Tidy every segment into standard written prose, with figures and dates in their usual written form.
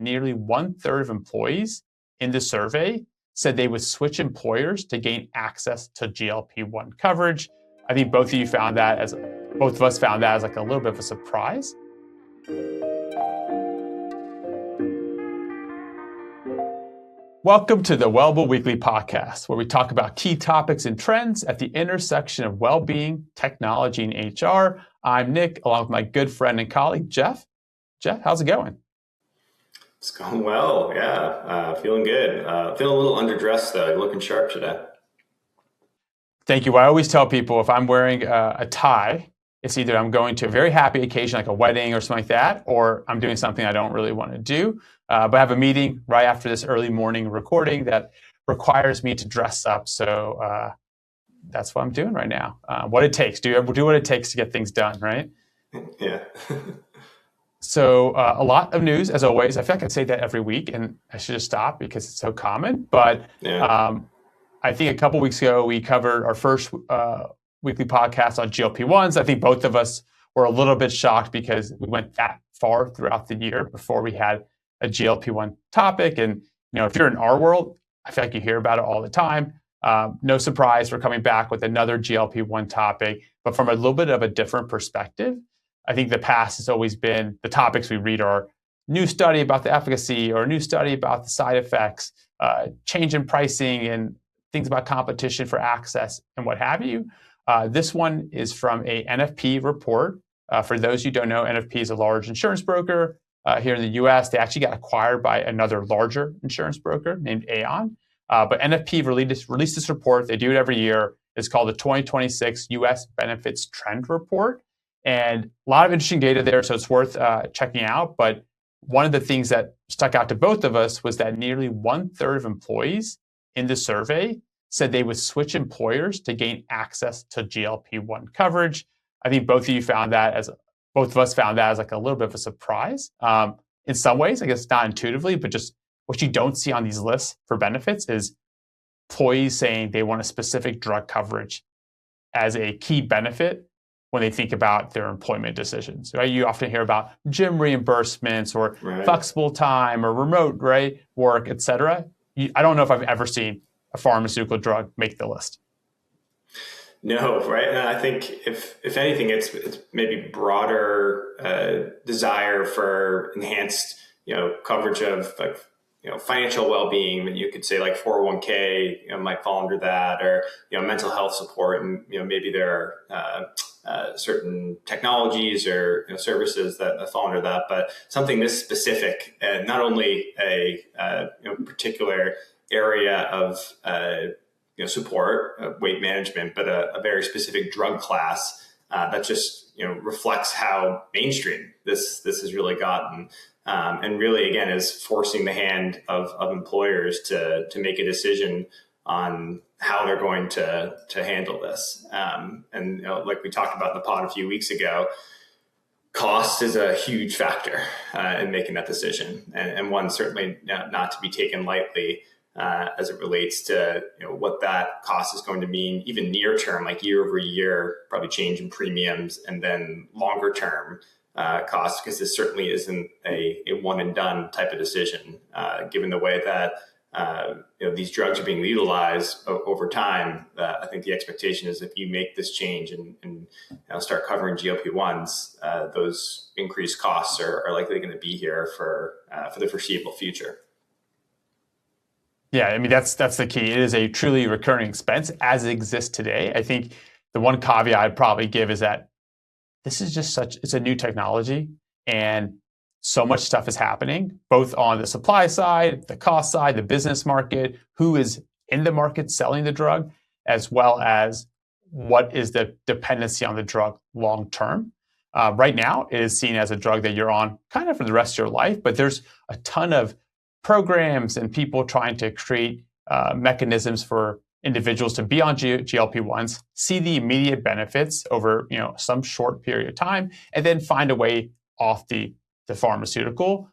nearly 1/3 of employees in the survey said they would switch employers to gain access to GLP-1 coverage. I think both of us found that as like a little bit of a surprise. Welcome to the Wellable Weekly Podcast, where we talk about key topics and trends at the intersection of well-being, technology, and HR. I'm Nick, along with my good friend and colleague, Geoff. Geoff, how's it going? It's going well, yeah. Feeling good. Feeling a little underdressed, though. You're looking sharp today. Thank you. I always tell people if I'm wearing a tie, it's either I'm going to a very happy occasion like a wedding or something like that, or I'm doing something I don't really want to do. But I have a meeting right after this early morning recording that requires me to dress up. So that's what I'm doing right now. What it takes. Do what it takes to get things done, right? Yeah. So a lot of news, as always. I feel like I say that every week, and I should just stop because it's so common. But I think a couple weeks ago, we covered our first weekly podcast on GLP-1s. I think both of us were a little bit shocked because we went that far throughout the year before we had a GLP-1 topic. And if you're in our world, I feel like you hear about it all the time. No surprise, we're coming back with another GLP-1 topic, but from a little bit of a different perspective. I think the past has always been the topics we read are new study about the efficacy or a new study about the side effects, change in pricing and things about competition for access and what have you. This one is from a NFP report. For those who don't know, NFP is a large insurance broker here in the US. They actually got acquired by another larger insurance broker named Aon. But NFP released this report. They do it every year. It's called the 2026 US Benefits Trend Report. And a lot of interesting data there, so it's worth checking out. But one of the things that stuck out to both of us was that nearly 1/3 of employees in the survey said they would switch employers to gain access to GLP-1 coverage. I think both of us found that as like a little bit of a surprise. In some ways, I guess not intuitively, but just what you don't see on these lists for benefits is employees saying they want a specific drug coverage as a key benefit when they think about their employment decisions, right? You often hear about gym reimbursements or flexible time or remote work, et cetera. I don't know if I've ever seen a pharmaceutical drug make the list. No, right? And I think if anything, it's maybe broader desire for enhanced, coverage of financial well-being. That you could say like 401k might fall under that, or mental health support, and maybe there are certain technologies or services that fall under that. But something this specific, and not only a particular area of support, weight management, but a very specific drug class that just reflects how mainstream this has really gotten, and really again is forcing the hand of employers to make a decision on how they're going to handle this. And like we talked about in the pod a few weeks ago, cost is a huge factor in making that decision, and one certainly not to be taken lightly. As it relates to what that cost is going to mean, even near term, like year over year, probably change in premiums, and then longer term costs, because this certainly isn't a one and done type of decision, given the way that these drugs are being legalized over time. I think the expectation is if you make this change and start covering GLP-1s, those increased costs are likely going to be here for the foreseeable future. Yeah, I mean, that's the key. It is a truly recurring expense as it exists today. I think the one caveat I'd probably give is that this is just it's a new technology, and so much stuff is happening, both on the supply side, the cost side, the business market, who is in the market selling the drug, as well as what is the dependency on the drug long term. Right now, it is seen as a drug that you're on kind of for the rest of your life, but there's a ton of programs and people trying to create mechanisms for individuals to be on GLP-1s, see the immediate benefits over some short period of time, and then find a way off the pharmaceutical.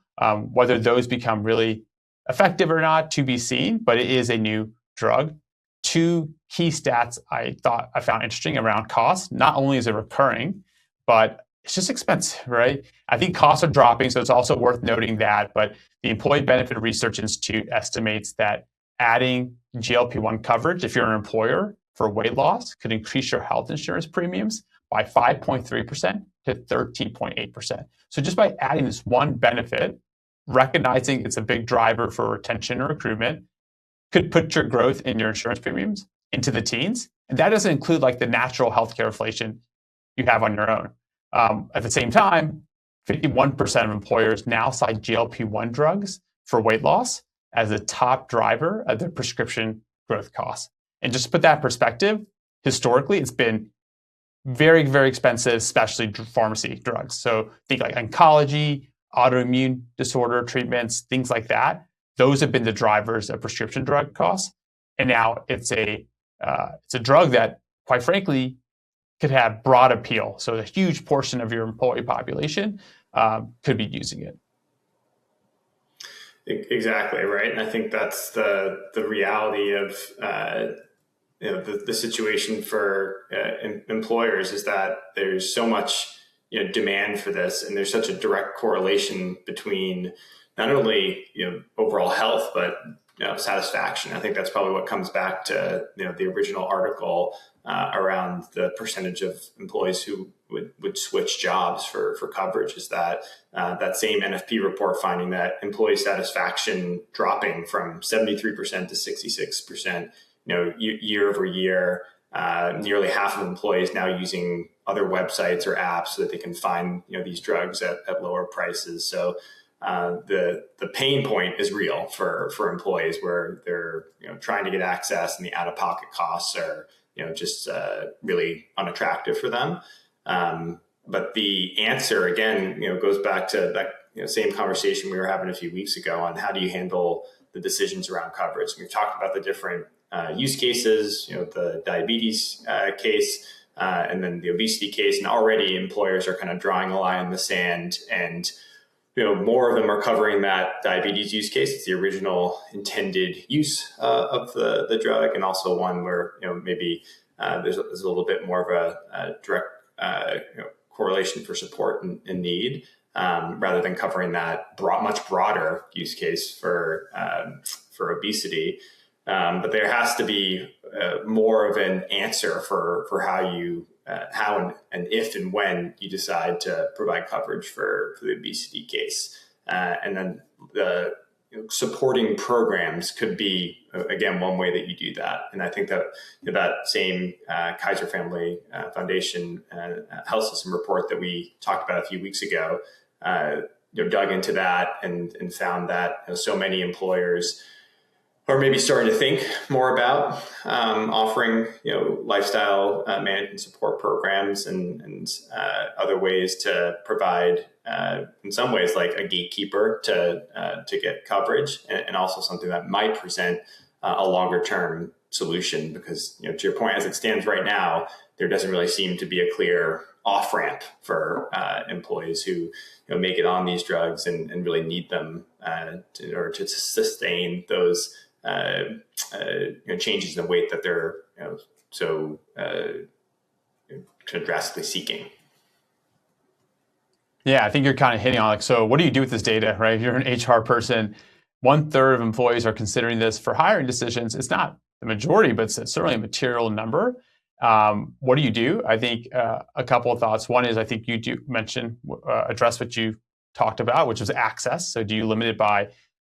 Whether those become really effective or not, to be seen, but it is a new drug. Two key stats I found interesting around cost. Not only is it recurring, but it's just expensive, right? I think costs are dropping, so it's also worth noting that. But the Employee Benefit Research Institute estimates that adding GLP-1 coverage, if you're an employer for weight loss, could increase your health insurance premiums by 5.3% to 13.8%. So just by adding this one benefit, recognizing it's a big driver for retention or recruitment, could put your growth in your insurance premiums into the teens. And that doesn't include like the natural healthcare inflation you have on your own. At the same time, 51% of employers now cite GLP-1 drugs for weight loss as a top driver of their prescription growth costs. And just to put that in perspective, historically, it's been very, very expensive, especially pharmacy drugs. So think like oncology, autoimmune disorder treatments, things like that. Those have been the drivers of prescription drug costs. And now it's a drug that, quite frankly, could have broad appeal. So a huge portion of your employee population could be using it. Exactly, right. And I think that's the reality of the situation for employers is that there's so much demand for this, and there's such a direct correlation between not only overall health but satisfaction. I think that's probably what comes back to the original article around the percentage of employees who would switch jobs for coverage, is that that same NFP report finding that employee satisfaction dropping from 73% to 66%, year over year. Nearly half of employees now using other websites or apps so that they can find these drugs at lower prices. So the pain point is real for employees, where they're trying to get access, and the out-of-pocket costs are just really unattractive for them. But the answer again goes back to that same conversation we were having a few weeks ago on how do you handle the decisions around coverage. We've talked about the different use cases, the diabetes case, and then the obesity case, and already employers are kind of drawing a line in the sand, and more of them are covering that diabetes use case. It's the original intended use of the drug, and also one where maybe there's a little bit more of a direct correlation for support and need, rather than covering that much broader use case for obesity. But there has to be more of an answer for how and if and when you decide to provide coverage for the obesity case. And then the supporting programs could be, again, one way that you do that. And I think that that same Kaiser Family Foundation health system report that we talked about a few weeks ago, dug into that and found that so many employers are maybe starting to think more about offering, lifestyle management support programs and other ways to provide, in some ways, like a gatekeeper to get coverage, and also something that might present a longer term solution. Because, to your point, as it stands right now, there doesn't really seem to be a clear off ramp for employees who make it on these drugs and really need them in order to sustain those changes in the weight that they're so drastically seeking. Yeah, I think you're kind of hitting on so what do you do with this data, right? If you're an HR person, 1/3 of employees are considering this for hiring decisions. It's not the majority, but it's certainly a material number. What do you do? I think a couple of thoughts. One is I think you do address what you talked about, which was access. So do you limit it by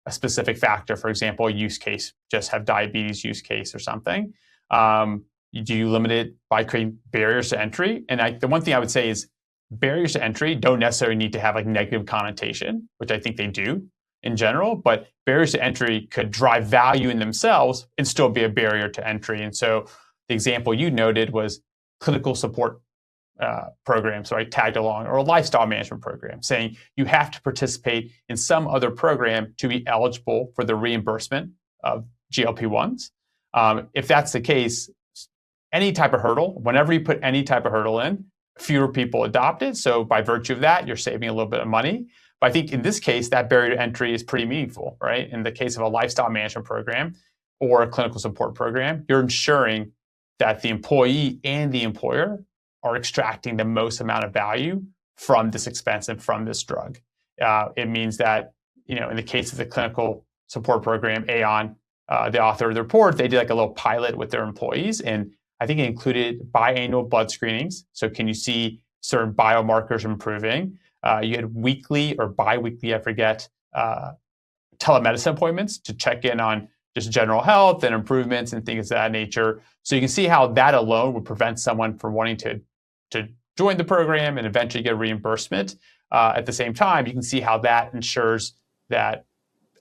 a specific factor, for example, a use case, just have diabetes use case or something? Do you limit it by creating barriers to entry? And the one thing I would say is barriers to entry don't necessarily need to have like negative connotation, which I think they do in general, but barriers to entry could drive value in themselves and still be a barrier to entry. And so the example you noted was clinical support programs, right, tagged along, or a lifestyle management program, saying you have to participate in some other program to be eligible for the reimbursement of GLP-1s. If that's the case, any type of hurdle, whenever you put any type of hurdle in, fewer people adopt it. So by virtue of that, you're saving a little bit of money. But I think in this case, that barrier to entry is pretty meaningful, right? In the case of a lifestyle management program or a clinical support program, you're ensuring that the employee and the employer are extracting the most amount of value from this expense and from this drug. It means that, in the case of the clinical support program, Aon, the author of the report, they did like a little pilot with their employees. And I think it included biannual blood screenings. So can you see certain biomarkers improving? You had weekly or biweekly, I forget, telemedicine appointments to check in on just general health and improvements and things of that nature. So you can see how that alone would prevent someone from wanting to join the program and eventually get reimbursement. At the same time, you can see how that ensures that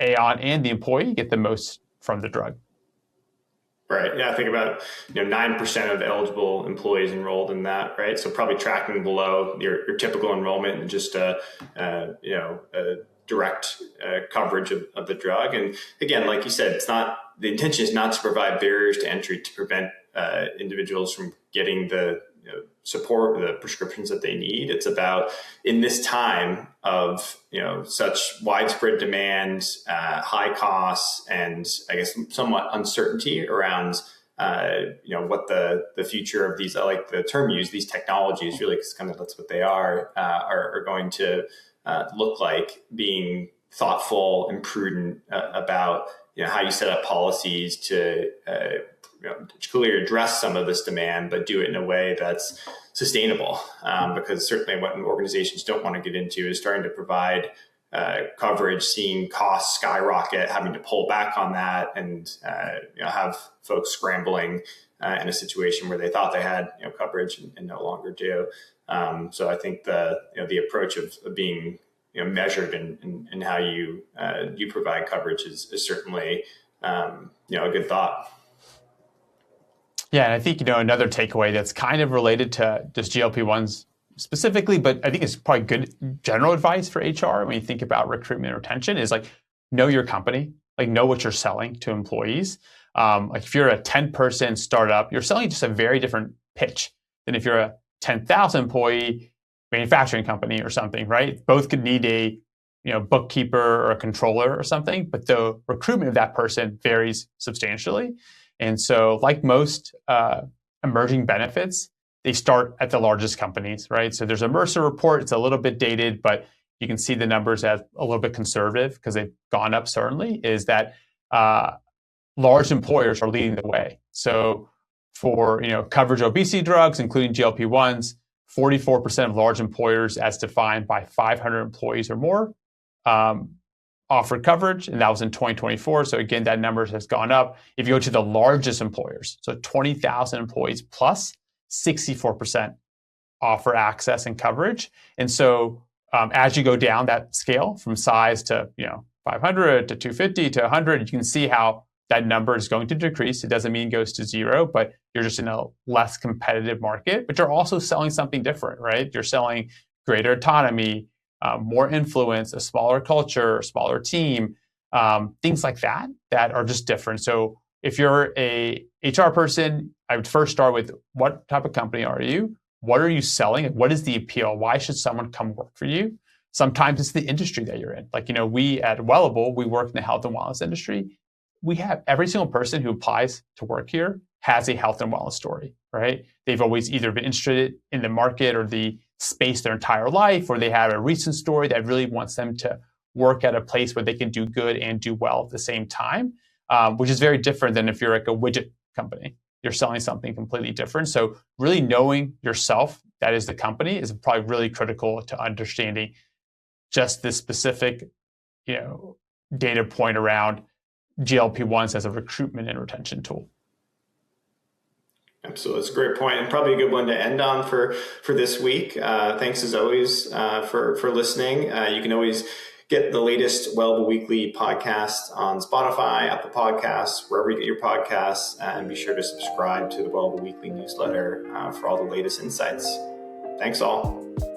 Aon and the employee get the most from the drug. Right. Yeah. I think about 9% of eligible employees enrolled in that. Right. So probably tracking below your typical enrollment and just a direct coverage of the drug. And again, like you said, the intention is not to provide barriers to entry to prevent individuals from getting the support, the prescriptions that they need. It's about, in this time of such widespread demand, high costs, and I guess somewhat uncertainty around what the future of these, I like the term used, these technologies, really, because kind of that's what they are going to look like. Being thoughtful and prudent about how you set up policies to clearly address some of this demand, but do it in a way that's sustainable. Because certainly what organizations don't want to get into is starting to provide coverage, seeing costs skyrocket, having to pull back on that, and have folks scrambling in a situation where they thought they had coverage and no longer do. So I think the approach of being measured in how you provide coverage is certainly a good thought. Yeah, and I think another takeaway that's kind of related to just GLP-1s specifically, but I think it's probably good general advice for HR when you think about recruitment and retention is like know your company, like know what you're selling to employees. Like if you're a 10-person startup, you're selling just a very different pitch than if you're a 10,000 employee manufacturing company or something, right? Both could need a bookkeeper or a controller or something, but the recruitment of that person varies substantially. And so like most emerging benefits, they start at the largest companies, right? So there's a Mercer report. It's a little bit dated, but you can see the numbers as a little bit conservative because they've gone up certainly, is that large employers are leading the way. So for coverage obesity drugs, including GLP-1s, 44% of large employers, as defined by 500 employees or more, offered coverage, and that was in 2024. So again, that number has gone up. If you go to the largest employers, so 20,000 employees plus, 64% offer access and coverage. And so as you go down that scale from size to 500 to 250 to 100, you can see how that number is going to decrease. It doesn't mean it goes to zero, but you're just in a less competitive market, but you're also selling something different, right? You're selling greater autonomy, more influence, a smaller culture, a smaller team, things like that are just different. So if you're a HR person, I would first start with what type of company are you? What are you selling? What is the appeal? Why should someone come work for you? Sometimes it's the industry that you're in. Like, we at Wellable, we work in the health and wellness industry. We have every single person who applies to work here has a health and wellness story, right? They've always either been interested in the market or the space their entire life, or they have a recent story that really wants them to work at a place where they can do good and do well at the same time, which is very different than if you're like a widget company. You're selling something completely different. So really knowing yourself, that is the company, is probably really critical to understanding just this specific, data point around GLP-1s as a recruitment and retention tool. Absolutely. It's a great point and probably a good one to end on for this week. Thanks as always for listening. You can always get the latest Wellable Weekly podcast on Spotify, Apple Podcasts, wherever you get your podcasts, and be sure to subscribe to the Wellable Weekly newsletter for all the latest insights. Thanks all.